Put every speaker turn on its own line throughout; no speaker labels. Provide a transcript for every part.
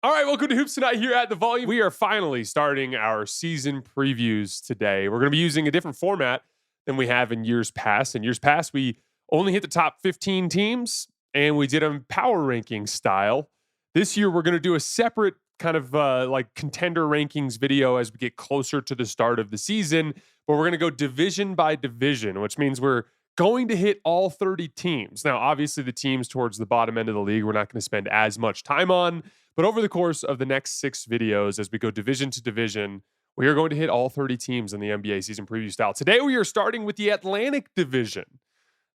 All right, welcome to Hoops Tonight here at The Volume. We are finally starting our season previews today. We're going to be using a different format than we have in years past. In years past, we only hit the top 15 teams, and we did them power ranking style. This year, we're going to do a separate kind of like contender rankings video as we get closer to the start of the season, but we're going to go division by division, which means we're going to hit all 30 teams. Now, obviously, the teams towards the bottom end of the league, we're not going to spend as much time on. But over the course of the next 6 videos, as we go division to division, we are going to hit all 30 teams in the NBA season preview style. Today, we are starting with the Atlantic Division.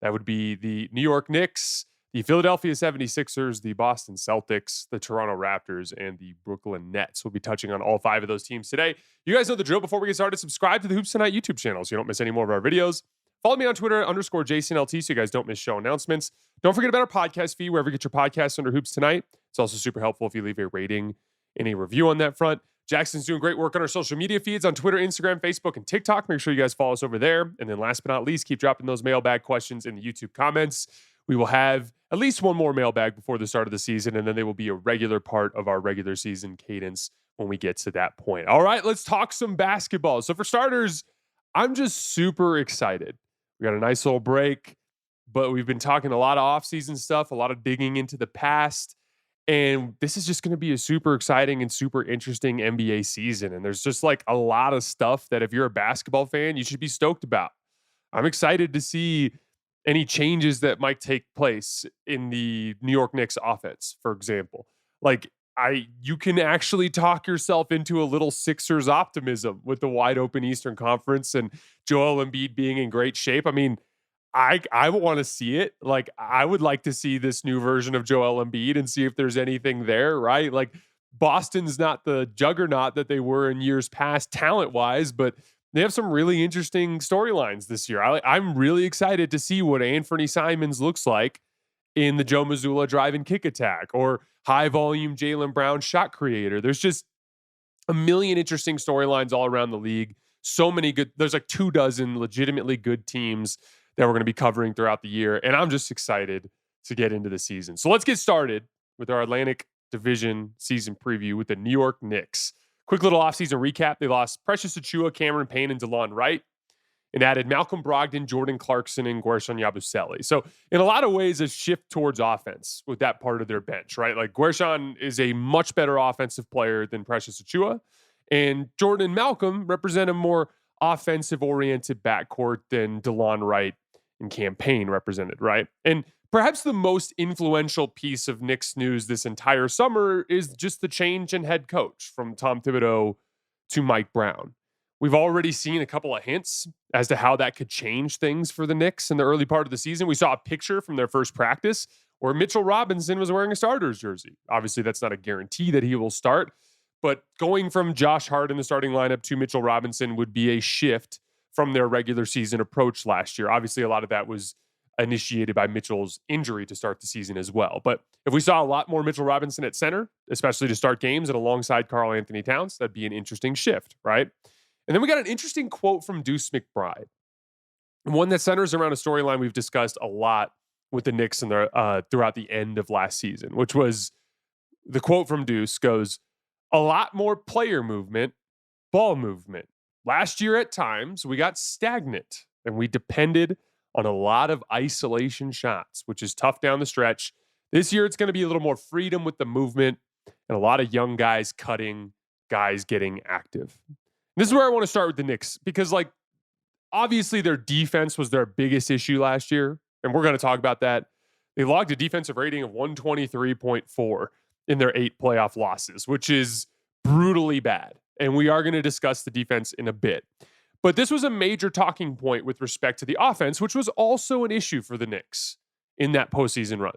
That would be the New York Knicks, the Philadelphia 76ers, the Boston Celtics, the Toronto Raptors, and the Brooklyn Nets. We'll be touching on all 5 of those teams today. You guys know the drill. Before we get started, subscribe to the Hoops Tonight YouTube channel so you don't miss any more of our videos. Follow me on Twitter, @JasonLT, so you guys don't miss show announcements. Don't forget about our podcast feed, wherever you get your podcasts under Hoops Tonight. It's also super helpful if you leave a rating and a review on that front. Jackson's doing great work on our social media feeds on Twitter, Instagram, Facebook, and TikTok. Make sure you guys follow us over there. And then last but not least, keep dropping those mailbag questions in the YouTube comments. We will have at least one more mailbag before the start of the season, and then they will be a regular part of our regular season cadence when we get to that point. All right, let's talk some basketball. So for starters, I'm just super excited. We got a nice little break, but we've been talking a lot of offseason stuff, a lot of digging into the past. And this is just going to be a super exciting and super interesting NBA season. And there's just like a lot of stuff that if you're a basketball fan, you should be stoked about. I'm excited to see any changes that might take place in the New York Knicks offense, for example. Like, you can actually talk yourself into a little Sixers optimism with the wide open Eastern Conference and Joel Embiid being in great shape. I mean, I want to see it. Like, I would like to see this new version of Joel Embiid and see if there's anything there, right? Like, Boston's not the juggernaut that they were in years past talent-wise, but they have some really interesting storylines this year. I'm really excited to see what Anthony Simons looks like in the Joe Mazzulla drive and kick attack, or high volume Jaylen Brown shot creator. There's just a million interesting storylines all around the league. So many good, there's like 24 legitimately good teams that we're going to be covering throughout the year. And I'm just excited to get into the season. So let's get started with our Atlantic Division season preview with the New York Knicks. Quick little offseason recap. They lost Precious Achiuwa, Cameron Payne, and DeLon Wright, and added Malcolm Brogdon, Jordan Clarkson, and Guerschon Yabusele. So in a lot of ways, a shift towards offense with that part of their bench, right? Like, Guerschon is a much better offensive player than Precious Achiuwa, and Jordan and Malcolm represent a more offensive-oriented backcourt than DeLon Wright and Cam Payne represented, right? And perhaps the most influential piece of Knicks news this entire summer is just the change in head coach from Tom Thibodeau to Mike Brown. We've already seen a couple of hints as to how that could change things for the Knicks in the early part of the season. We saw a picture from their first practice where Mitchell Robinson was wearing a starter's jersey. Obviously, that's not a guarantee that he will start, but going from Josh Hart in the starting lineup to Mitchell Robinson would be a shift from their regular season approach last year. Obviously, a lot of that was initiated by Mitchell's injury to start the season as well. But if we saw a lot more Mitchell Robinson at center, especially to start games and alongside Karl-Anthony Towns, that'd be an interesting shift, right? And then we got an interesting quote from Deuce McBride, one that centers around a storyline we've discussed a lot with the Knicks in throughout the end of last season, which was the quote from Deuce goes, "A lot more player movement, ball movement. Last year at times we got stagnant and we depended on a lot of isolation shots, which is tough down the stretch. This year it's going to be a little more freedom with the movement and a lot of young guys cutting, guys getting active." This is where I want to start with the Knicks, because, like, obviously their defense was their biggest issue last year, and we're going to talk about that. They logged a defensive rating of 123.4 in their 8 playoff losses, which is brutally bad. And we are going to discuss the defense in a bit. But this was a major talking point with respect to the offense, which was also an issue for the Knicks in that postseason run.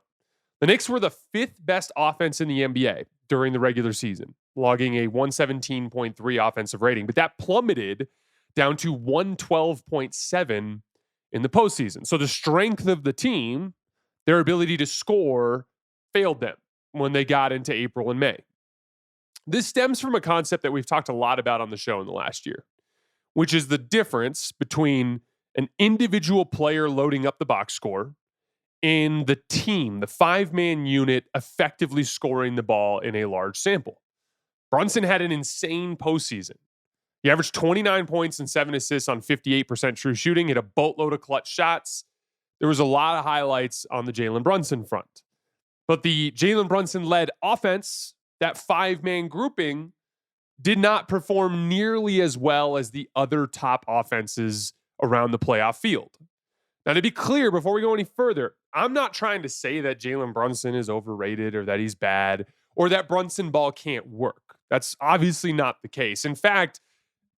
The Knicks were the 5th best offense in the NBA during the regular season, logging a 117.3 offensive rating, but that plummeted down to 112.7 in the postseason. So the strength of the team, their ability to score, failed them when they got into April and May. This stems from a concept that we've talked a lot about on the show in the last year, which is the difference between an individual player loading up the box score and the team, the 5-man unit, effectively scoring the ball in a large sample. Brunson had an insane postseason. He averaged 29 points and 7 assists on 58% true shooting, hit a boatload of clutch shots. There was a lot of highlights on the Jalen Brunson front. But the Jalen Brunson-led offense, that 5-man grouping, did not perform nearly as well as the other top offenses around the playoff field. Now, to be clear, before we go any further, I'm not trying to say that Jalen Brunson is overrated or that he's bad or that Brunson ball can't work. That's obviously not the case. In fact,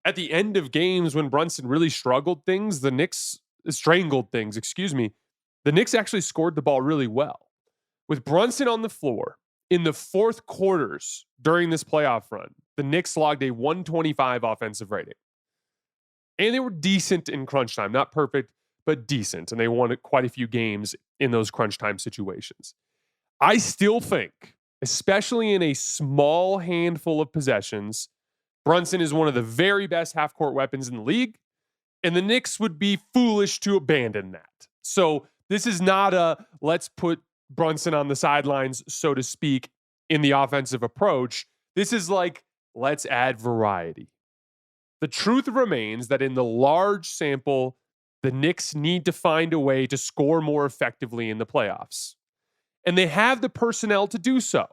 at the end of games when Brunson really strangled things, the Knicks actually scored the ball really well. With Brunson on the floor in the fourth quarters during this playoff run, the Knicks logged a 125 offensive rating. And they were decent in crunch time. Not perfect, but decent. And they won quite a few games in those crunch time situations. I still think, especially in a small handful of possessions, Brunson is one of the very best half-court weapons in the league, and the Knicks would be foolish to abandon that. So this is not a let's put Brunson on the sidelines, so to speak, in the offensive approach. This is like, let's add variety. The truth remains that in the large sample, the Knicks need to find a way to score more effectively in the playoffs. And they have the personnel to do so.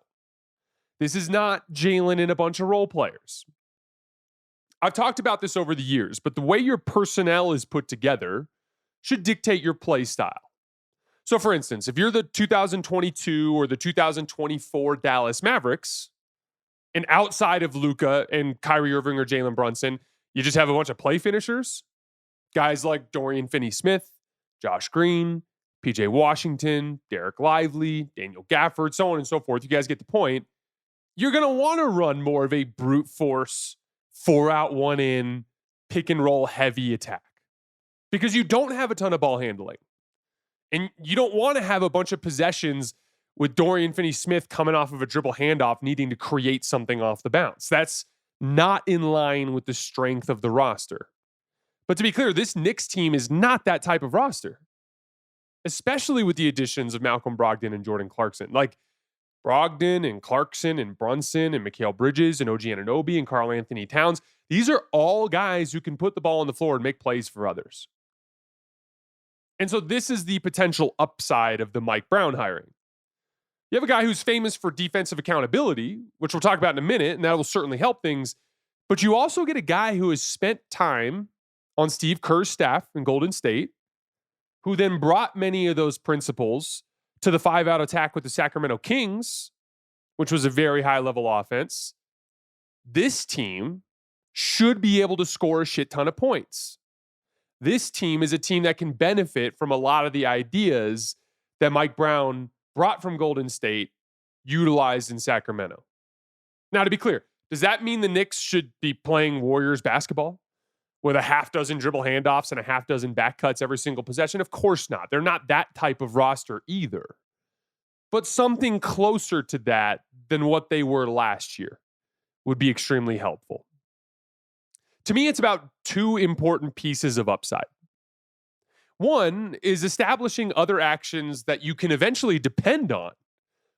This is not Jalen and a bunch of role players. I've talked about this over the years, but the way your personnel is put together should dictate your play style. So, for instance, if you're the 2022 or the 2024 Dallas Mavericks, and outside of Luka and Kyrie Irving or Jalen Brunson, you just have a bunch of play finishers, guys like Dorian Finney-Smith, Josh Green, PJ Washington, Derek Lively, Daniel Gafford, so on and so forth. You guys get the point. You're going to want to run more of a brute force, 4-out, 1-in, pick and roll heavy attack because you don't have a ton of ball handling. And you don't want to have a bunch of possessions with Dorian Finney-Smith coming off of a dribble handoff needing to create something off the bounce. That's not in line with the strength of the roster. But to be clear, this Knicks team is not that type of roster, especially with the additions of Malcolm Brogdon and Jordan Clarkson. Like Brogdon and Clarkson and Brunson and Mikal Bridges and OG Anunoby and Karl-Anthony Towns. These are all guys who can put the ball on the floor and make plays for others. And so this is the potential upside of the Mike Brown hiring. You have a guy who's famous for defensive accountability, which we'll talk about in a minute, and that will certainly help things. But you also get a guy who has spent time on Steve Kerr's staff in Golden State, who then brought many of those principles to the 5-out attack with the Sacramento Kings, which was a very high-level offense. This team should be able to score a shit ton of points. This team is a team that can benefit from a lot of the ideas that Mike Brown brought from Golden State, utilized in Sacramento. Now, to be clear, does that mean the Knicks should be playing Warriors basketball with a half dozen dribble handoffs and a half dozen back cuts every single possession? Of course not. They're not that type of roster either. But something closer to that than what they were last year would be extremely helpful. To me, it's about two important pieces of upside. One is establishing other actions that you can eventually depend on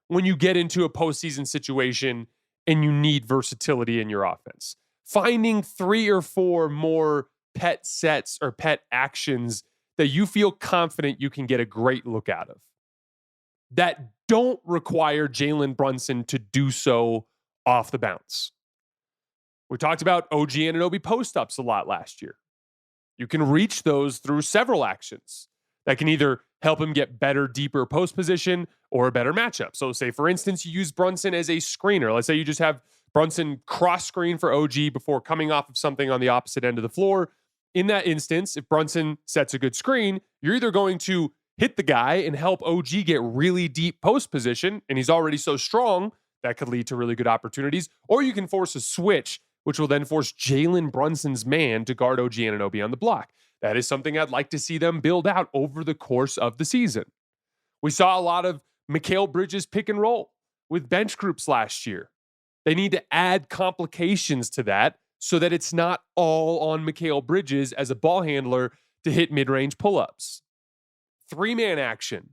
when you get into a postseason situation and you need versatility in your offense. Finding 3 or 4 more pet sets or pet actions that you feel confident you can get a great look out of that don't require Jalen Brunson to do so off the bounce. We talked about OG Anunoby post-ups a lot last year. You can reach those through several actions that can either help him get better, deeper post position or a better matchup. So say, for instance, you use Brunson as a screener. Let's say you just have Brunson cross screen for OG before coming off of something on the opposite end of the floor. In that instance, if Brunson sets a good screen, you're either going to hit the guy and help OG get really deep post position, and he's already so strong that could lead to really good opportunities, or you can force a switch, which will then force Jalen Brunson's man to guard OG Anunoby on the block. That is something I'd like to see them build out over the course of the season. We saw a lot of Mikal Bridges pick and roll with bench groups last year. They need to add complications to that so that it's not all on Mikal Bridges as a ball handler to hit mid-range pull-ups. 3-man action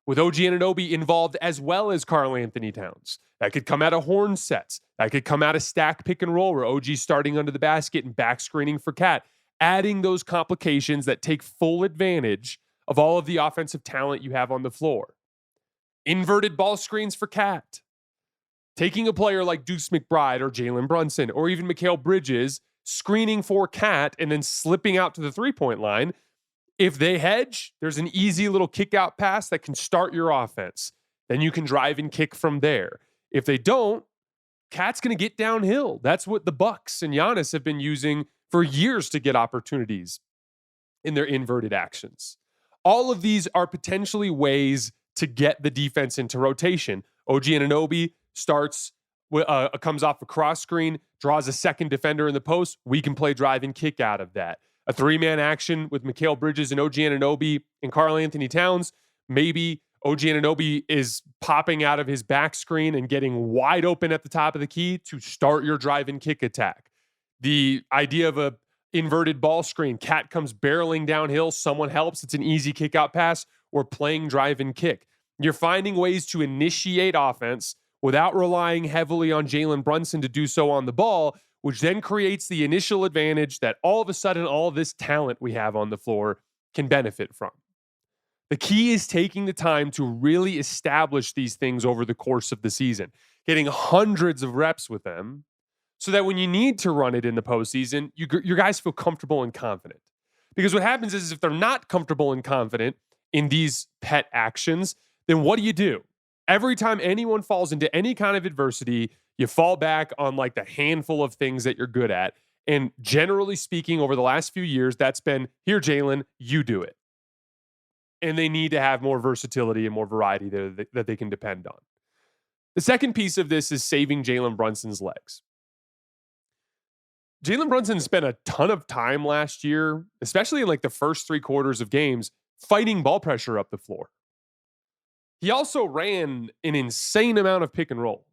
with OG Anunoby involved as well as Karl-Anthony Towns. That could come out of horn sets. That could come out of stack pick and roll where OG's starting under the basket and back screening for Cat. Adding those complications that take full advantage of all of the offensive talent you have on the floor. Inverted ball screens for Cat. Taking a player like Deuce McBride or Jalen Brunson or even Mikal Bridges, screening for Cat and then slipping out to the three-point line. If they hedge, there's an easy little kick-out pass that can start your offense. Then you can drive and kick from there. If they don't, Cat's going to get downhill. That's what the Bucks and Giannis have been using for years to get opportunities in their inverted actions. All of these are potentially ways to get the defense into rotation. OG Anunoby comes off a cross screen, draws a second defender in the post. We can play drive and kick out of that. A three-man action with Mikal Bridges and OG Anunoby and Karl-Anthony Towns. Maybe OG Anunoby is popping out of his back screen and getting wide open at the top of the key to start your drive and kick attack. The idea of a inverted ball screen, Cat comes barreling downhill, someone helps, it's an easy kick out pass, or playing drive and kick. You're finding ways to initiate offense without relying heavily on Jaylen Brunson to do so on the ball, which then creates the initial advantage that all of a sudden all this talent we have on the floor can benefit from. The key is taking the time to really establish these things over the course of the season, getting hundreds of reps with them so that when you need to run it in the postseason, your guys feel comfortable and confident. Because what happens is if they're not comfortable and confident in these pet actions, then what do? Every time anyone falls into any kind of adversity, you fall back on like the handful of things that you're good at. And generally speaking, over the last few years, that's been, here, Jalen, you do it. And they need to have more versatility and more variety there that they can depend on. The second piece of this is saving Jalen Brunson's legs. Jalen Brunson spent a ton of time last year, especially in like the first three quarters of games, fighting ball pressure up the floor. He also ran an insane amount of pick and roll.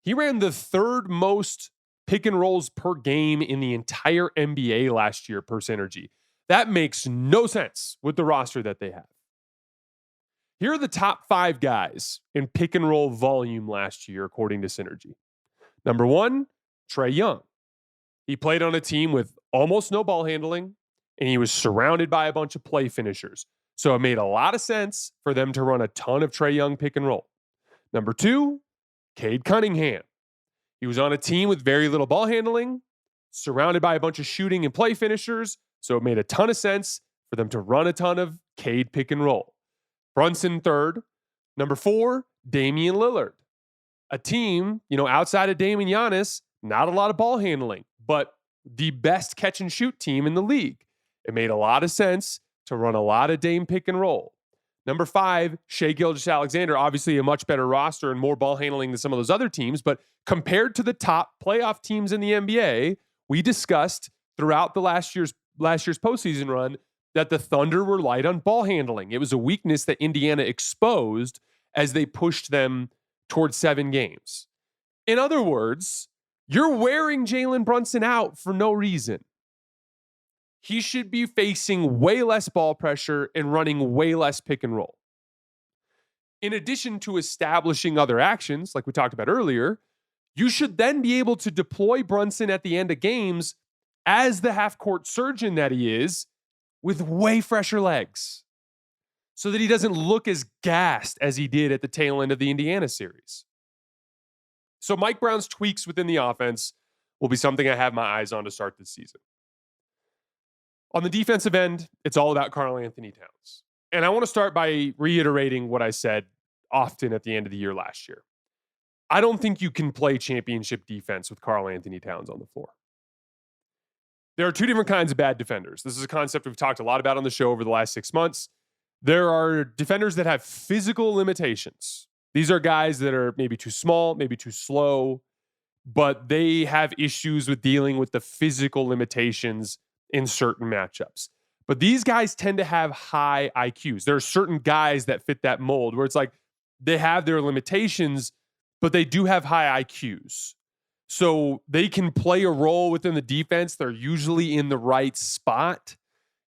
He ran the third most pick and rolls per game in the entire NBA last year per Synergy. That makes no sense with the roster that they have. Here are the top 5 guys in pick and roll volume last year, according to Synergy. Number 1, Trae Young. He played on a team with almost no ball handling, and he was surrounded by a bunch of play finishers. So it made a lot of sense for them to run a ton of Trae Young pick and roll. Number 2, Cade Cunningham. He was on a team with very little ball handling, surrounded by a bunch of shooting and play finishers. So it made a ton of sense for them to run a ton of Cade pick and roll. Brunson third. Number 4, Damian Lillard. A team, outside of Dame and Giannis, not a lot of ball handling, but the best catch and shoot team in the league. It made a lot of sense to run a lot of Dame pick and roll. Number 5, Shai Gilgeous-Alexander, obviously a much better roster and more ball handling than some of those other teams, but compared to the top playoff teams in the NBA, we discussed throughout the last year's postseason run that the Thunder were light on ball handling. It was a weakness that Indiana exposed as they pushed them towards 7 games. In other words, you're wearing Jalen Brunson out for no reason. He should be facing way less ball pressure and running way less pick and roll. In addition to establishing other actions, like we talked about earlier, you should then be able to deploy Brunson at the end of games as the half-court surgeon that he is, with way fresher legs, so that he doesn't look as gassed as he did at the tail end of the Indiana series. So Mike Brown's tweaks within the offense will be something I have my eyes on to start this season. On the defensive end, it's all about Karl-Anthony Towns. And I want to start by reiterating what I said often at the end of the year last year. I don't think you can play championship defense with Karl-Anthony Towns on the floor. There are 2 different kinds of bad defenders. This is a concept we've talked a lot about on the show over the last 6 months. There are defenders that have physical limitations. These are guys that are maybe too small, maybe too slow, but they have issues with dealing with the physical limitations in certain matchups. But these guys tend to have high IQs. There are certain guys that fit that mold where it's like they have their limitations, but they do have high IQs. So they can play a role within the defense. They're usually in the right spot.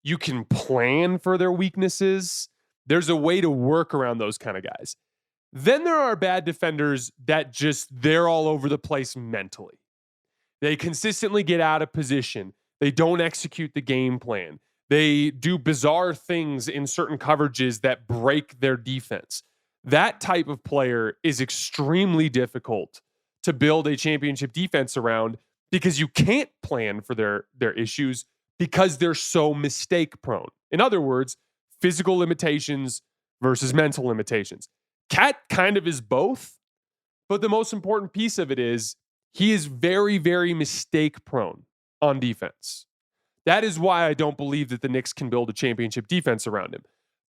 You can plan for their weaknesses. There's a way to work around those kind of guys. Then there are bad defenders that they're all over the place mentally. They consistently get out of position. They don't execute the game plan. They do bizarre things in certain coverages that break their defense. That type of player is extremely difficult to build a championship defense around because you can't plan for their issues because they're so mistake prone. In other words, physical limitations versus mental limitations. Cat kind of is both, but the most important piece of it is he is very, very mistake prone on defense. That is why I don't believe that the Knicks can build a championship defense around him.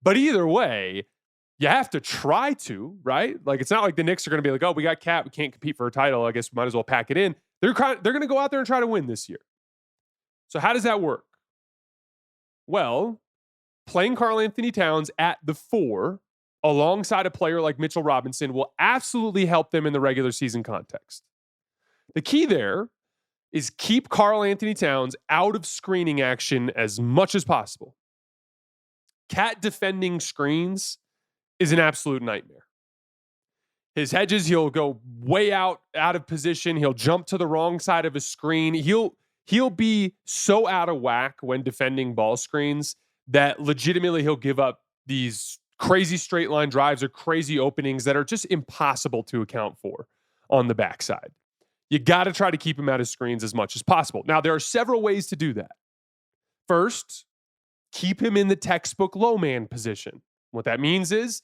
But either way, you have to try to, right? Like, it's not like the Knicks are going to be like, oh, we got Cat, we can't compete for a title. I guess we might as well pack it in. They're going to go out there and try to win this year. So how does that work? Well, playing Karl-Anthony Towns at the 4 alongside a player like Mitchell Robinson will absolutely help them in the regular season context. The key there is keep Karl-Anthony Towns out of screening action as much as possible. Cat defending screens is an absolute nightmare. His hedges, he'll go way out of position. He'll jump to the wrong side of a screen. He'll be so out of whack when defending ball screens that legitimately he'll give up these crazy straight line drives or crazy openings that are just impossible to account for on the backside. You got to try to keep him out of screens as much as possible. Now, there are several ways to do that. First, keep him in the textbook low man position. What that means is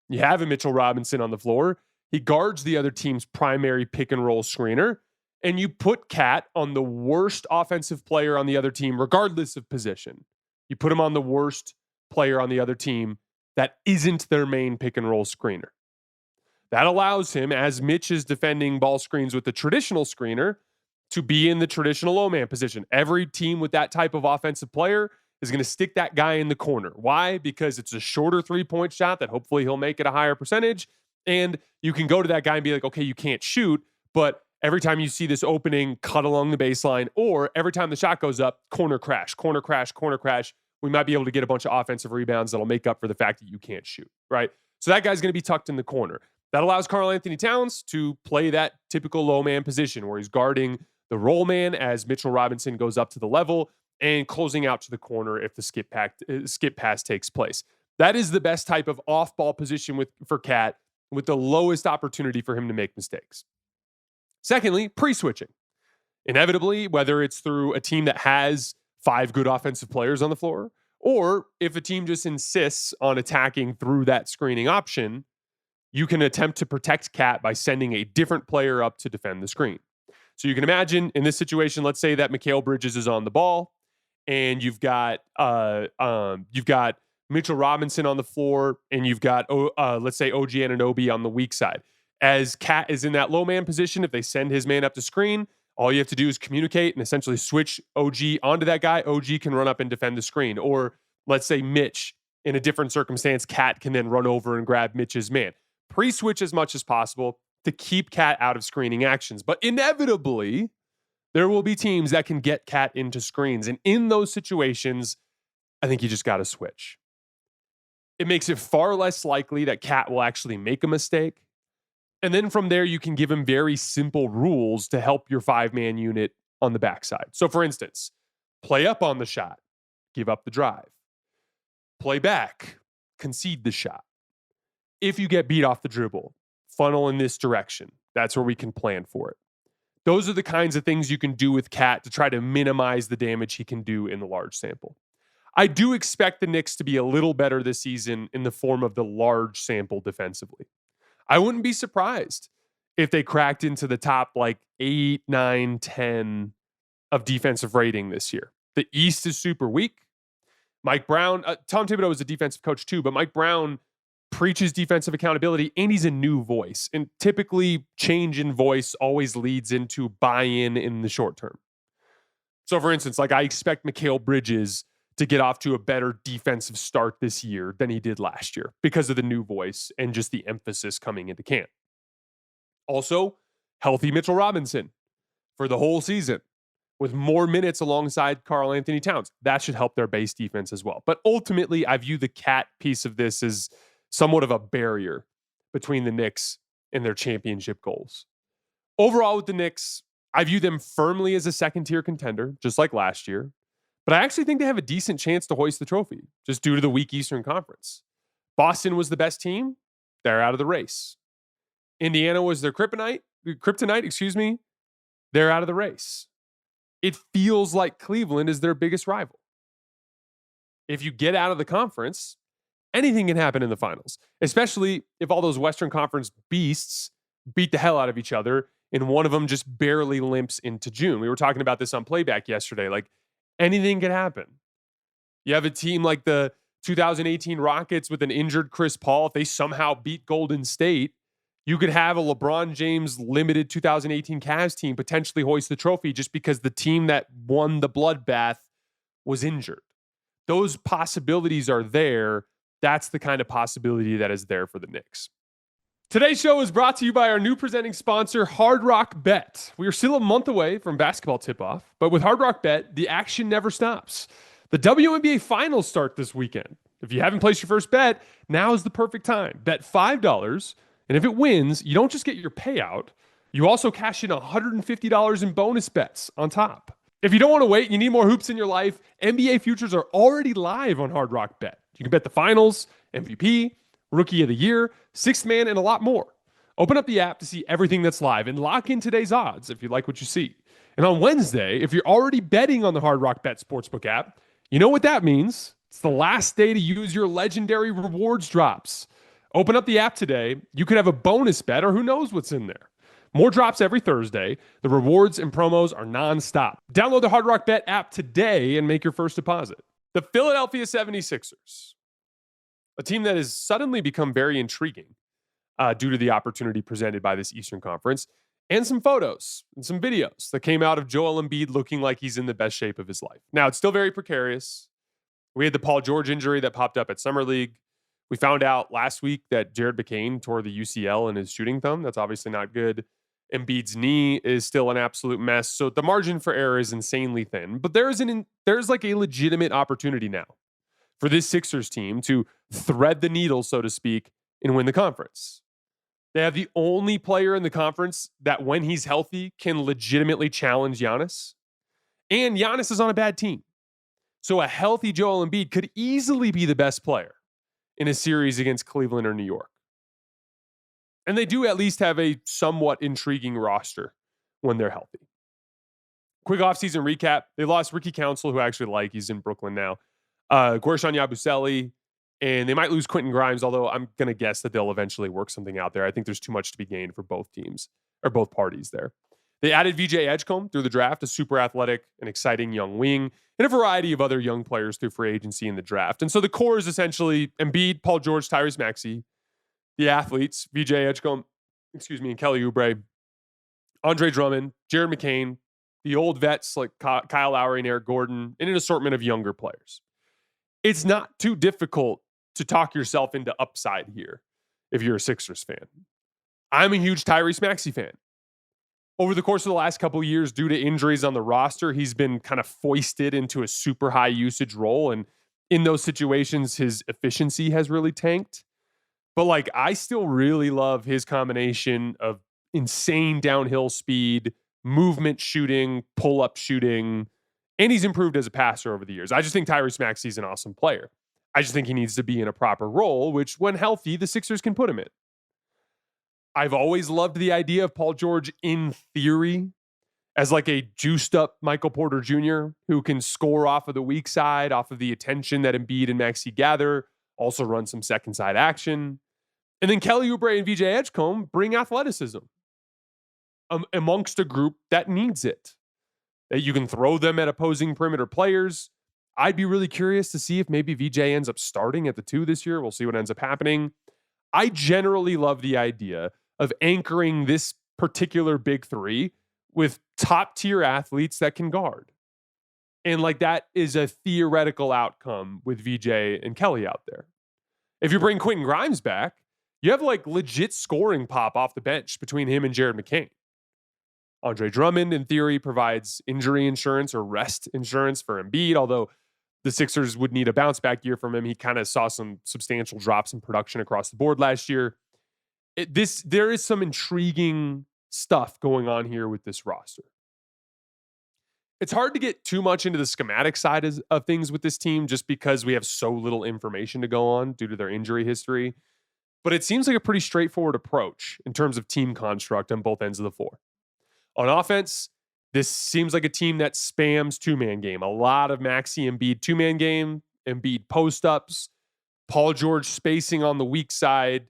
you have a Mitchell Robinson on the floor. He guards the other team's primary pick and roll screener, and you put Cat on the worst offensive player on the other team, regardless of position. You put him on the worst player on the other team that isn't their main pick and roll screener. That allows him, as Mitch is defending ball screens with the traditional screener, to be in the traditional low man position. Every team with that type of offensive player is going to stick that guy in the corner. Why? Because it's a shorter 3-point shot that hopefully he'll make at a higher percentage. And you can go to that guy and be like, okay, you can't shoot, but every time you see this opening, cut along the baseline, or every time the shot goes up, corner crash, corner crash, corner crash, we might be able to get a bunch of offensive rebounds that'll make up for the fact that you can't shoot, right? So that guy's going to be tucked in the corner. That allows Karl-Anthony Towns to play that typical low man position where he's guarding the roll man as Mitchell Robinson goes up to the level and closing out to the corner if the skip pass takes place. That is the best type of off-ball position for Cat with the lowest opportunity for him to make mistakes. Secondly, pre-switching. Inevitably, whether it's through a team that has 5 good offensive players on the floor, or if a team just insists on attacking through that screening option, you can attempt to protect Cat by sending a different player up to defend the screen. So you can imagine in this situation, let's say that Mikal Bridges is on the ball, and you've got Mitchell Robinson on the floor, and you've got let's say OG Anunoby on the weak side. As Cat is in that low man position, if they send his man up to screen, all you have to do is communicate and essentially switch OG onto that guy. OG can run up and defend the screen. Or let's say Mitch, in a different circumstance, Cat can then run over and grab Mitch's man. Pre-switch as much as possible to keep Cat out of screening actions. But inevitably, there will be teams that can get Cat into screens. And in those situations, I think you just got to switch. It makes it far less likely that Cat will actually make a mistake. And then from there, you can give him very simple rules to help your 5-man unit on the backside. So for instance, play up on the shot, give up the drive. Play back, concede the shot. If you get beat off the dribble, funnel in this direction. That's where we can plan for it. Those are the kinds of things you can do with Cat to try to minimize the damage he can do in the large sample. I do expect the Knicks to be a little better this season in the form of the large sample defensively. I wouldn't be surprised if they cracked into the top 8, 9, 10 of defensive rating this year. The East is super weak. Mike Brown, Tom Thibodeau is a defensive coach too, but Mike Brown preaches defensive accountability, and he's a new voice. And typically, change in voice always leads into buy-in in the short term. So, for instance, I expect Mikal Bridges to get off to a better defensive start this year than he did last year because of the new voice and just the emphasis coming into camp. Also, healthy Mitchell Robinson for the whole season with more minutes alongside Karl-Anthony Towns. That should help their base defense as well. But ultimately, I view the Cat piece of this as somewhat of a barrier between the Knicks and their championship goals. Overall, with the Knicks, I view them firmly as a second-tier contender, just like last year. But I actually think they have a decent chance to hoist the trophy, just due to the weak Eastern Conference. Boston was the best team. They're out of the race. Indiana was their kryptonite, They're out of the race. It feels like Cleveland is their biggest rival. If you get out of the conference, anything can happen in the finals, especially if all those Western Conference beasts beat the hell out of each other and one of them just barely limps into June. We were talking about this on Playback yesterday. Like, anything can happen. You have a team like the 2018 Rockets with an injured Chris Paul. If they somehow beat Golden State, you could have a LeBron James limited 2018 Cavs team potentially hoist the trophy just because the team that won the bloodbath was injured. Those possibilities are there. That's the kind of possibility that is there for the Knicks. Today's show is brought to you by our new presenting sponsor, Hard Rock Bet. We are still a month away from basketball tip-off, but with Hard Rock Bet, the action never stops. The WNBA Finals start this weekend. If you haven't placed your first bet, now is the perfect time. Bet $5, and if it wins, you don't just get your payout, you also cash in $150 in bonus bets on top. If you don't want to wait, you need more hoops in your life, NBA futures are already live on Hard Rock Bet. You can bet the finals, MVP, Rookie of the Year, Sixth Man, and a lot more. Open up the app to see everything that's live and lock in today's odds if you like what you see. And on Wednesday, if you're already betting on the Hard Rock Bet Sportsbook app, you know what that means. It's the last day to use your legendary rewards drops. Open up the app today. You could have a bonus bet, or who knows what's in there. More drops every Thursday. The rewards and promos are nonstop. Download the Hard Rock Bet app today and make your first deposit. The Philadelphia 76ers, a team that has suddenly become very intriguing due to the opportunity presented by this Eastern Conference, and some photos and some videos that came out of Joel Embiid looking like he's in the best shape of his life. Now, it's still very precarious. We had the Paul George injury that popped up at Summer League. We found out last week that Jared McCain tore the UCL in his shooting thumb. That's obviously not good. Embiid's knee is still an absolute mess. So the margin for error is insanely thin. But there's like a legitimate opportunity now for this Sixers team to thread the needle, so to speak, and win the conference. They have the only player in the conference that, when he's healthy, can legitimately challenge Giannis. And Giannis is on a bad team. So a healthy Joel Embiid could easily be the best player in a series against Cleveland or New York. And they do at least have a somewhat intriguing roster when they're healthy. Quick offseason recap. They lost Ricky Council, who I actually like. He's in Brooklyn now. Guerschon Yabusele, and they might lose Quentin Grimes, although I'm going to guess that they'll eventually work something out there. I think there's too much to be gained for both teams, or both parties there. They added VJ Edgecombe through the draft, a super athletic and exciting young wing, and a variety of other young players through free agency in the draft. And so the core is essentially Embiid, Paul George, Tyrese Maxey, the athletes, VJ Edgecombe, and Kelly Oubre, Andre Drummond, Jared McCain, the old vets like Kyle Lowry and Eric Gordon, and an assortment of younger players. It's not too difficult to talk yourself into upside here if you're a Sixers fan. I'm a huge Tyrese Maxey fan. Over the course of the last couple of years, due to injuries on the roster, he's been kind of foisted into a super high usage role. And in those situations, his efficiency has really tanked. But I still really love his combination of insane downhill speed, movement shooting, pull-up shooting, and he's improved as a passer over the years. I just think Tyrese Maxey is an awesome player. I just think he needs to be in a proper role, which, when healthy, the Sixers can put him in. I've always loved the idea of Paul George, in theory, as a juiced-up Michael Porter Jr. who can score off of the weak side, off of the attention that Embiid and Maxey gather, also run some second-side action. And then Kelly Oubre and VJ Edgecombe bring athleticism amongst a group that needs it. That you can throw them at opposing perimeter players. I'd be really curious to see if maybe VJ ends up starting at the 2 this year. We'll see what ends up happening. I generally love the idea of anchoring this particular big 3 with top-tier athletes that can guard. And that is a theoretical outcome with VJ and Kelly out there. If you bring Quentin Grimes back, you have legit scoring pop off the bench between him and Jared McCain. Andre Drummond, in theory, provides injury insurance or rest insurance for Embiid, although the Sixers would need a bounce back year from him. He kind of saw some substantial drops in production across the board last year. There is some intriguing stuff going on here with this roster. It's hard to get too much into the schematic side of things with this team just because we have so little information to go on due to their injury history. But it seems like a pretty straightforward approach in terms of team construct on both ends of the floor. On offense, this seems like a team that spams two-man game. A lot of Maxey Embiid two-man game, Embiid post-ups, Paul George spacing on the weak side,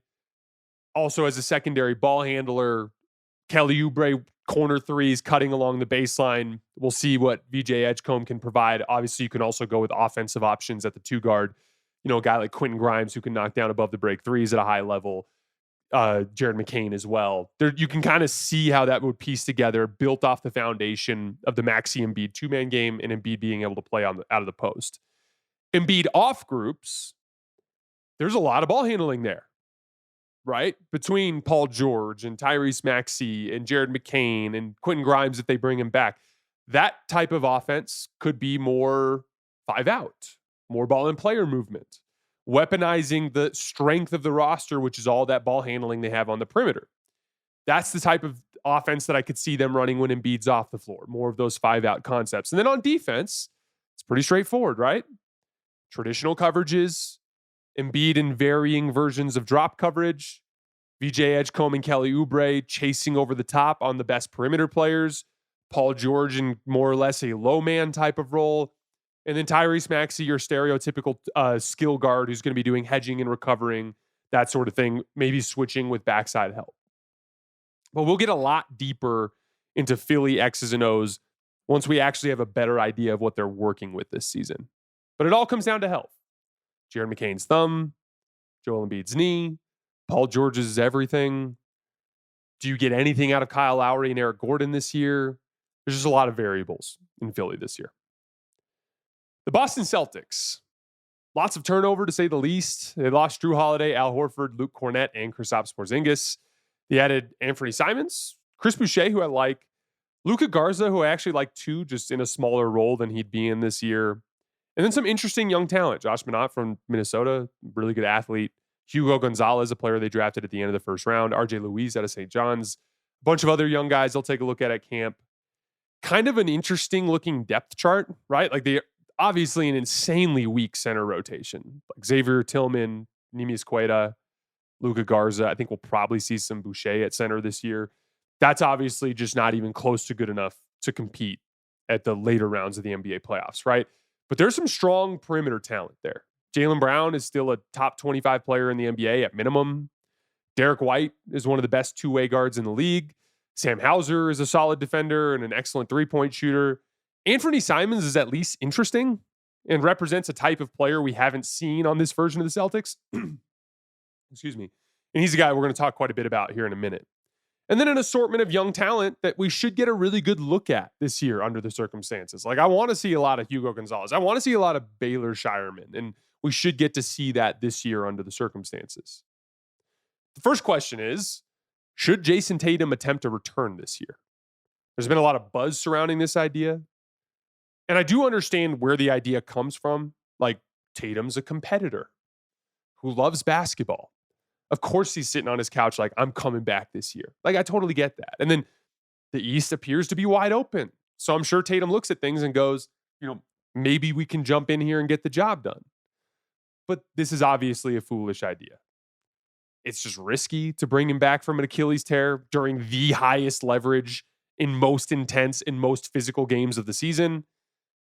also as a secondary ball handler, Kelly Oubre corner threes cutting along the baseline. We'll see what VJ Edgecombe can provide. Obviously, you can also go with offensive options at the two guard. You know, a guy like Quentin Grimes who can knock down above the break threes at a high level. Jared McCain as well. There, you can kind of see how that would piece together, built off the foundation of the Maxey Embiid two-man game and Embiid being able to play out of the post. Embiid off groups, there's a lot of ball handling there, right? Between Paul George and Tyrese Maxey and Jared McCain and Quentin Grimes if they bring him back. That type of offense could be more 5-out, more ball and player movement, weaponizing the strength of the roster, which is all that ball handling they have on the perimeter. That's the type of offense that I could see them running when Embiid's off the floor, more of those 5-out concepts. And then on defense, it's pretty straightforward, right? Traditional coverages, Embiid in varying versions of drop coverage, VJ Edgecombe and Kelly Oubre chasing over the top on the best perimeter players, Paul George in more or less a low man type of role, and then Tyrese Maxey, your stereotypical skill guard who's going to be doing hedging and recovering, that sort of thing, maybe switching with backside help. But we'll get a lot deeper into Philly X's and O's once we actually have a better idea of what they're working with this season. But it all comes down to health. Jared McCain's thumb, Joel Embiid's knee, Paul George's everything. Do you get anything out of Kyle Lowry and Eric Gordon this year? There's just a lot of variables in Philly this year. The Boston Celtics, lots of turnover to say the least. They lost Drew Holiday, Al Horford, Luke Cornett, and Kristaps Porzingis. They added Anthony Simons, Chris Boucher, who I like, Luka Garza, who I actually like too, just in a smaller role than he'd be in this year. And then some interesting young talent. Josh Minott from Minnesota, really good athlete. Hugo Gonzalez, a player they drafted at the end of the first round. RJ Louise out of St. John's. A bunch of other young guys they'll take a look at camp. Kind of an interesting looking depth chart, right? Like they obviously an insanely weak center rotation. Like Xavier Tillman, Neemias Queta, Luka Garza. I think we'll probably see some Boucher at center this year. That's obviously just not even close to good enough to compete at the later rounds of the NBA playoffs, right? But there's some strong perimeter talent there. Jaylen Brown is still a top 25 player in the NBA at minimum. Derek White is one of the best two-way guards in the league. Sam Hauser is a solid defender and an excellent three-point shooter. Anthony Simons is at least interesting and represents a type of player we haven't seen on this version of the Celtics. Excuse me. And he's a guy we're going to talk quite a bit about here in a minute. And then an assortment of young talent that we should get a really good look at this year under the circumstances. Like I want to see a lot of Hugo Gonzalez. I want to see a lot of Baylor Shireman. And we should get to see that this year under the circumstances. The first question is, should Jayson Tatum attempt a return this year? There's been a lot of buzz surrounding this idea. And I do understand where the idea comes from. Like Tatum's a competitor who loves basketball. Of course he's sitting on his couch like, I'm coming back this year. Like, I totally get that. And then the East appears to be wide open. So I'm sure Tatum looks at things and goes, maybe we can jump in here and get the job done. But this is obviously a foolish idea. It's just risky to bring him back from an Achilles tear during the highest leverage in most intense and most physical games of the season.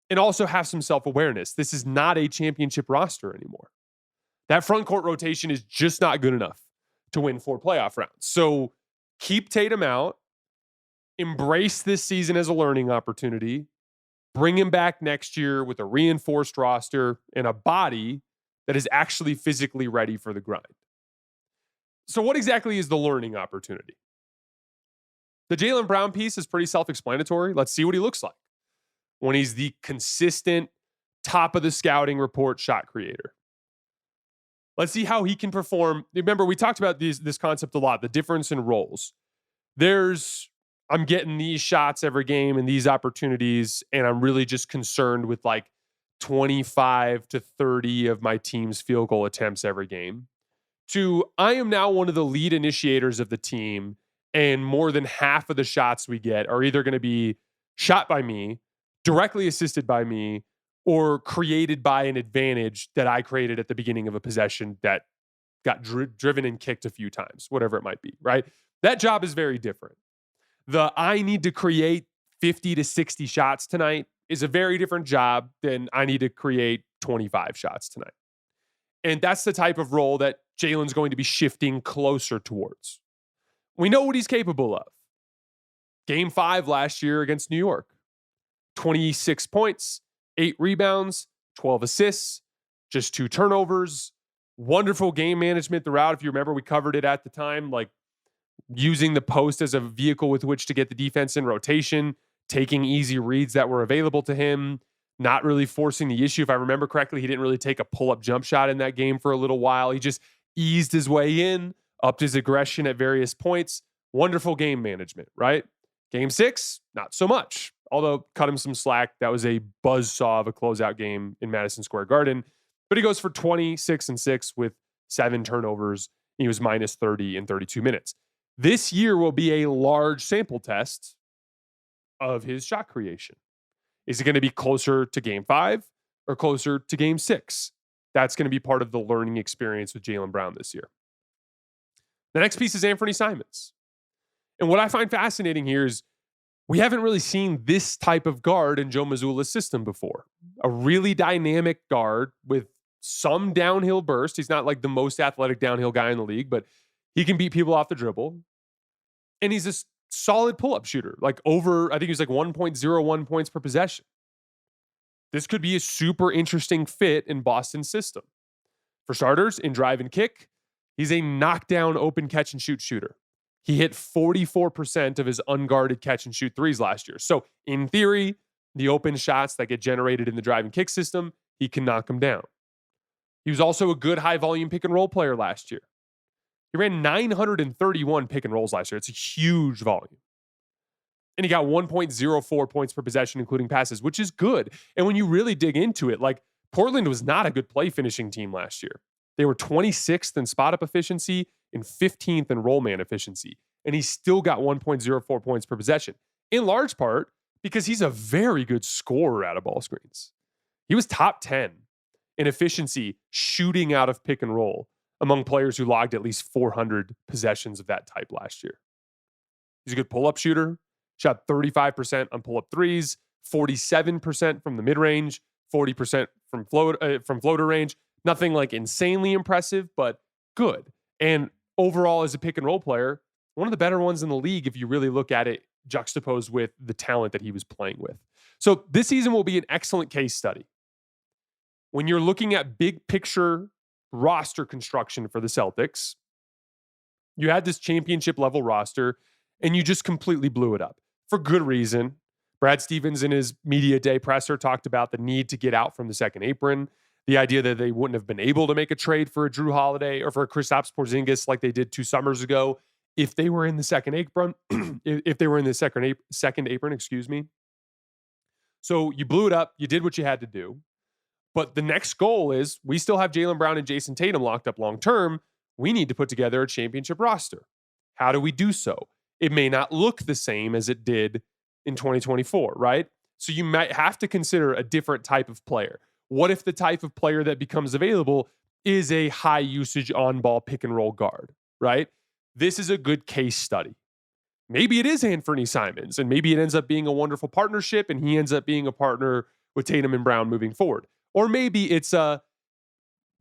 And also have some self-awareness. This is not a championship roster anymore. That front court rotation is just not good enough to win 4 playoff rounds. So keep Tatum out, embrace this season as a learning opportunity, bring him back next year with a reinforced roster and a body that is actually physically ready for the grind. So what exactly is the learning opportunity? The Jaylen Brown piece is pretty self-explanatory. Let's see what he looks like when he's the consistent top of the scouting report shot creator. Let's see how he can perform. Remember, we talked about this concept a lot, the difference in roles. I'm getting these shots every game and these opportunities, and I'm really just concerned with like 25 to 30 of my team's field goal attempts every game. to I am now one of the lead initiators of the team, and more than half of the shots we get are either going to be shot by me, directly assisted by me, or created by an advantage that I created at the beginning of a possession that got driven and kicked a few times, whatever it might be, right? That job is very different. The I need to create 50 to 60 shots tonight is a very different job than I need to create 25 shots tonight. And that's the type of role that Jalen's going to be shifting closer towards. We know what he's capable of. Game 5 last year against New York. 26 points, 8 rebounds, 12 assists, just 2 turnovers. Wonderful game management throughout. If you remember, we covered it at the time, like using the post as a vehicle with which to get the defense in rotation, taking easy reads that were available to him, not really forcing the issue. If I remember correctly, he didn't really take a pull-up jump shot in that game for a little while. He just eased his way in, upped his aggression at various points. Wonderful game management, right? Game 6, not so much. Although cut him some slack. That was a buzzsaw of a closeout game in Madison Square Garden. But he goes for 26-6 with 7 turnovers. He was minus 30 in 32 minutes. This year will be a large sample test of his shot creation. Is it going to be closer to game 5 or closer to game 6? That's going to be part of the learning experience with Jaylen Brown this year. The next piece is Anthony Simons. And what I find fascinating here is we haven't really seen this type of guard in Joe Mazzulla's system before. A really dynamic guard with some downhill burst. He's not like the most athletic downhill guy in the league, but he can beat people off the dribble. And he's a solid pull-up shooter, like over, I think he was like 1.01 points per possession. This could be a super interesting fit in Boston's system. For starters, in drive and kick, he's a knockdown open catch and shoot shooter. He hit 44% of his unguarded catch and shoot threes last year. So in theory, the open shots that get generated in the drive and kick system, he can knock them down. He was also a good high volume pick and roll player last year. He ran 931 pick and rolls last year. It's a huge volume. And he got 1.04 points per possession, including passes, which is good. And when you really dig into it, like Portland was not a good play finishing team last year. They were 26th in spot up efficiency and 15th in roll man efficiency. And he still got 1.04 points per possession, in large part because he's a very good scorer out of ball screens. He was top 10 in efficiency shooting out of pick and roll among players who logged at least 400 possessions of that type last year. He's a good pull-up shooter, shot 35% on pull-up threes, 47% from the mid-range, 40% from floater range. Nothing like insanely impressive, but good. And overall, as a pick and roll player, one of the better ones in the league if you really look at it juxtaposed with the talent that he was playing with. So this season will be an excellent case study. When you're looking at big picture roster construction for the Celtics, you had this championship level roster and you just completely blew it up for good reason. Brad Stevens in his media day presser talked about the need to get out from the second apron, the idea that they wouldn't have been able to make a trade for a Drew Holiday or for a Kristaps Porzingis like they did 2 summers ago if they were in the second apron. If they were in the second apron, excuse me. So you blew it up. You did what you had to do. But the next goal is we still have Jaylen Brown and Jayson Tatum locked up long term. We need to put together a championship roster. How do we do so? It may not look the same as it did in 2024, right? So you might have to consider a different type of player. What if the type of player that becomes available is a high usage on ball pick and roll guard, right? This is a good case study. Maybe it is Anthony Simons, and maybe it ends up being a wonderful partnership, and he ends up being a partner with Tatum and Brown moving forward. Or maybe it's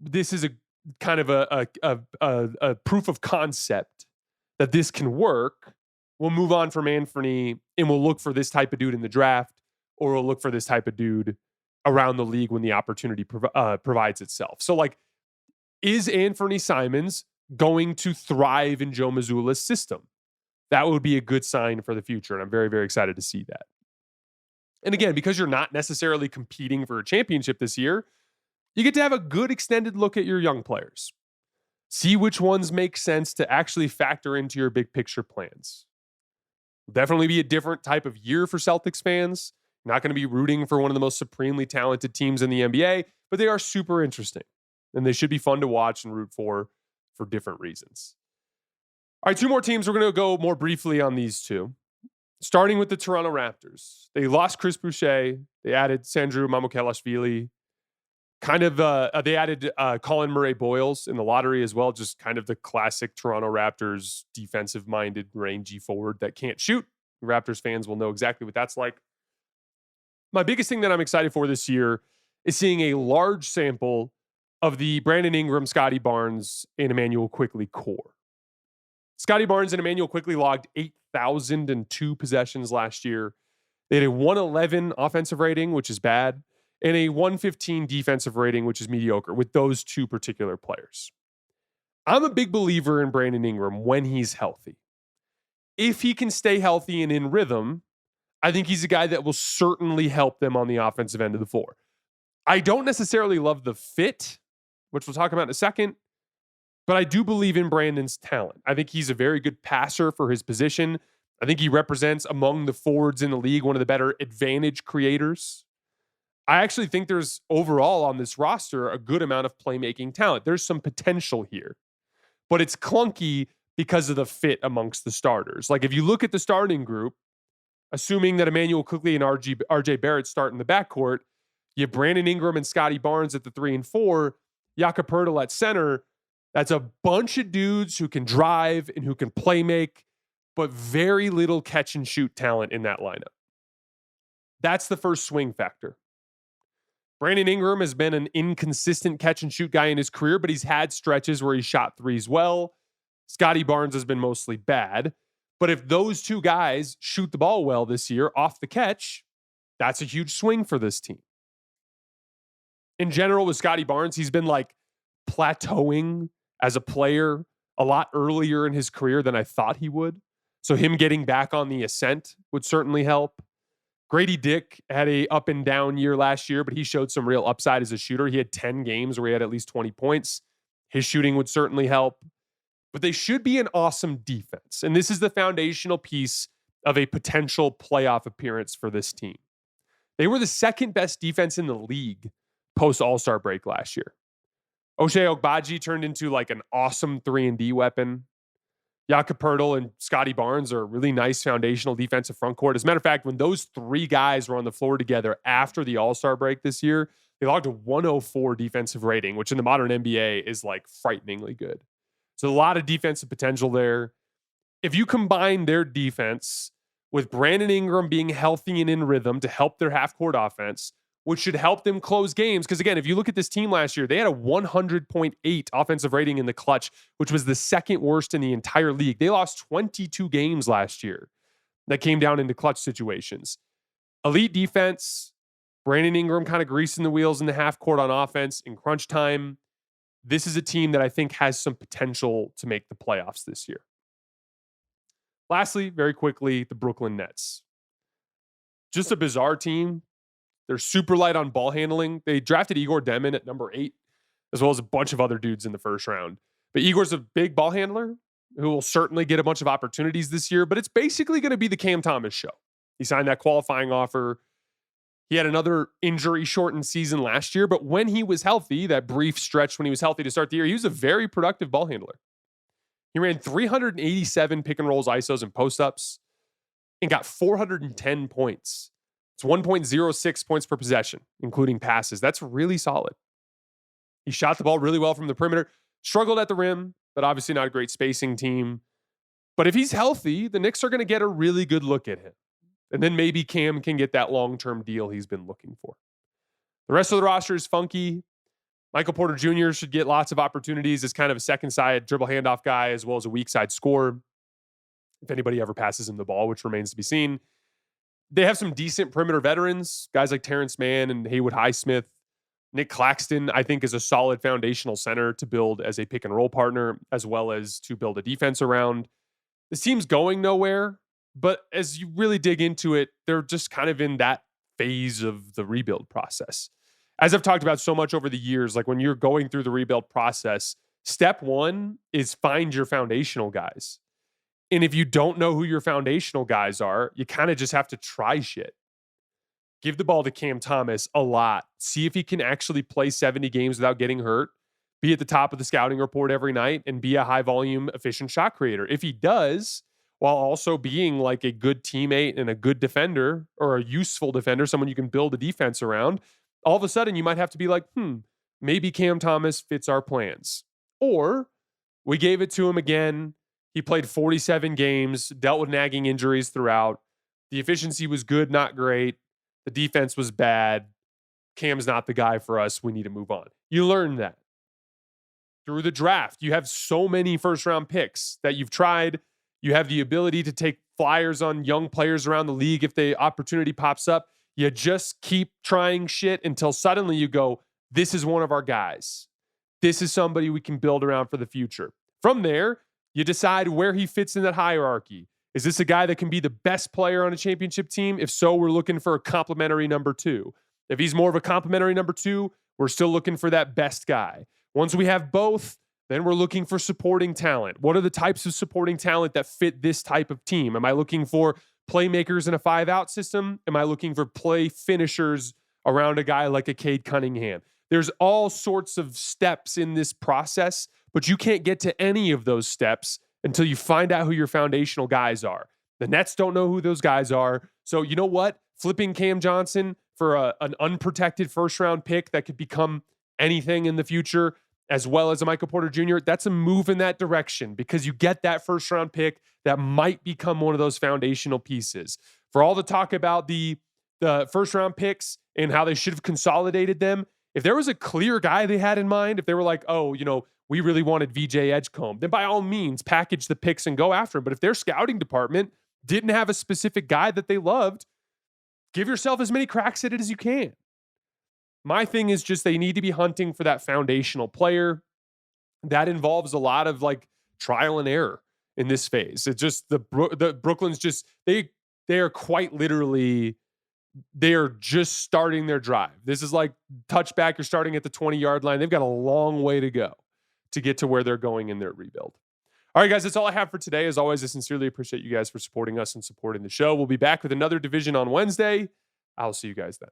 this is a kind of a proof of concept that this can work. We'll move on from Anthony and we'll look for this type of dude in the draft, or we'll look for this type of dude around the league when the opportunity provides itself. So like, is Anthony Simons going to thrive in Joe Mazzulla's system? That would be a good sign for the future. And I'm very, very excited to see that. And again, because you're not necessarily competing for a championship this year, you get to have a good extended look at your young players. See which ones make sense to actually factor into your big picture plans. It'll definitely be a different type of year for Celtics fans. You're not going to be rooting for one of the most supremely talented teams in the NBA, but they are super interesting. And they should be fun to watch and root for for different reasons. All right, two more teams. We're going to go more briefly on these two. Starting with the Toronto Raptors. They lost Chris Boucher. They added Sandro Mamukelashvili. They added Colin Murray-Boyles in the lottery as well. Just kind of the classic Toronto Raptors defensive-minded, rangy forward that can't shoot. Raptors fans will know exactly what that's like. My biggest thing that I'm excited for this year is seeing a large sample of the Brandon Ingram, Scotty Barnes, and Emmanuel Quickley core. Scotty Barnes and Emmanuel Quickley logged 8,002 possessions last year. They had a 111 offensive rating, which is bad, and a 115 defensive rating, which is mediocre, with those two particular players. I'm a big believer in Brandon Ingram when he's healthy. If he can stay healthy and in rhythm, I think he's a guy that will certainly help them on the offensive end of the floor. I don't necessarily love the fit, which we'll talk about in a second, but I do believe in Brandon's talent. I think he's a very good passer for his position. I think he represents, among the forwards in the league, one of the better advantage creators. I actually think there's overall on this roster a good amount of playmaking talent. There's some potential here, but it's clunky because of the fit amongst the starters. Like if you look at the starting group, assuming that Emmanuel Quickley and RJ Barrett start in the backcourt, you have Brandon Ingram and Scotty Barnes at the 3 and 4, Jakob Poeltl at center. That's a bunch of dudes who can drive and who can play make, but very little catch and shoot talent in that lineup. That's the first swing factor. Brandon Ingram has been an inconsistent catch and shoot guy in his career, but he's had stretches where he shot threes well. Scotty Barnes has been mostly bad. But if those two guys shoot the ball well this year off the catch, that's a huge swing for this team. In general, with Scotty Barnes, he's been like plateauing as a player a lot earlier in his career than I thought he would. So him getting back on the ascent would certainly help. Grady Dick had a up and down year last year, but he showed some real upside as a shooter. He had 10 games where he had at least 20 points. His shooting would certainly help. But they should be an awesome defense. And this is the foundational piece of a potential playoff appearance for this team. They were the second best defense in the league post All-Star break last year. Ochai Agbaji turned into like an awesome 3-and-D weapon. Jakob Poeltl and Scotty Barnes are a really nice foundational defensive front court. As a matter of fact, when those three guys were on the floor together after the All-Star break this year, they logged a 104 defensive rating, which in the modern NBA is like frighteningly good. So a lot of defensive potential there. If you combine their defense with Brandon Ingram being healthy and in rhythm to help their half-court offense, which should help them close games. Because again, if you look at this team last year, they had a 100.8 offensive rating in the clutch, which was the second worst in the entire league. They lost 22 games last year that came down into clutch situations. Elite defense, Brandon Ingram kind of greasing the wheels in the half court on offense in crunch time. This is a team that I think has some potential to make the playoffs this year. Lastly, very quickly, the Brooklyn Nets. Just a bizarre team. They're super light on ball handling. They drafted Igor Demin at number 8, as well as a bunch of other dudes in the first round. But Igor's a big ball handler who will certainly get a bunch of opportunities this year, but it's basically going to be the Cam Thomas show. He signed that qualifying offer. He had another injury-shortened season last year, but when he was healthy, that brief stretch when he was healthy to start the year, he was a very productive ball handler. He ran 387 pick and rolls, ISOs, and post-ups and got 410 points. It's 1.06 points per possession, including passes. That's really solid. He shot the ball really well from the perimeter, struggled at the rim, but obviously not a great spacing team. But if he's healthy, the Knicks are going to get a really good look at him. And then maybe Cam can get that long-term deal he's been looking for. The rest of the roster is funky. Michael Porter Jr. should get lots of opportunities as kind of a second side dribble handoff guy, as well as a weak side scorer. If anybody ever passes him the ball, which remains to be seen. They have some decent perimeter veterans, guys like Terrence Mann and Haywood Highsmith. Nick Claxton, I think, is a solid foundational center to build as a pick and roll partner, as well as to build a defense around. This team's going nowhere, but as you really dig into it, they're just kind of in that phase of the rebuild process. As I've talked about so much over the years, like when you're going through the rebuild process, step one is find your foundational guys. And if you don't know who your foundational guys are, you kind of just have to try shit. Give the ball to Cam Thomas a lot. See if he can actually play 70 games without getting hurt. be at the top of the scouting report every night and be a high volume, efficient shot creator. If he does, while also being like a good teammate and a good defender or a useful defender, someone you can build a defense around, all of a sudden you might have to be like, maybe Cam Thomas fits our plans. Or we gave it to him again. He played 47 games, dealt with nagging injuries throughout. The efficiency was good, not great. The defense was bad. Cam's not the guy for us. We need to move on. You learn that through the draft. You have so many first-round picks that you've tried. You have the ability to take flyers on young players around the league if the opportunity pops up. You just keep trying shit until suddenly you go, this is one of our guys. This is somebody we can build around for the future. From there, you decide where he fits in that hierarchy. Is this a guy that can be the best player on a championship team? If so, we're looking for a complementary number two. If he's more of a complementary number two, we're still looking for that best guy. Once we have both, then we're looking for supporting talent. What are the types of supporting talent that fit this type of team? Am I looking for playmakers in a 5-out system? Am I looking for play finishers around a guy like a Cade Cunningham? There's all sorts of steps in this process, but you can't get to any of those steps until you find out who your foundational guys are. The Nets don't know who those guys are. So you know what? Flipping Cam Johnson for an unprotected first-round pick that could become anything in the future, as well as a Michael Porter Jr., that's a move in that direction because you get that first-round pick that might become one of those foundational pieces. For all the talk about the first-round picks and how they should have consolidated them, if there was a clear guy they had in mind, if they were like, we really wanted VJ Edgecombe, then by all means, package the picks and go after him. But if their scouting department didn't have a specific guy that they loved, give yourself as many cracks at it as you can. My thing is just they need to be hunting for that foundational player. That involves a lot of like trial and error in this phase. It's just the Brooklyn's just they are quite literally they are just starting their drive. This is like touchback. You're starting at the 20-yard line. They've got a long way to go to get to where they're going in their rebuild. All right, guys, that's all I have for today. As always, I sincerely appreciate you guys for supporting us and supporting the show. We'll be back with another division on Wednesday. I'll see you guys then.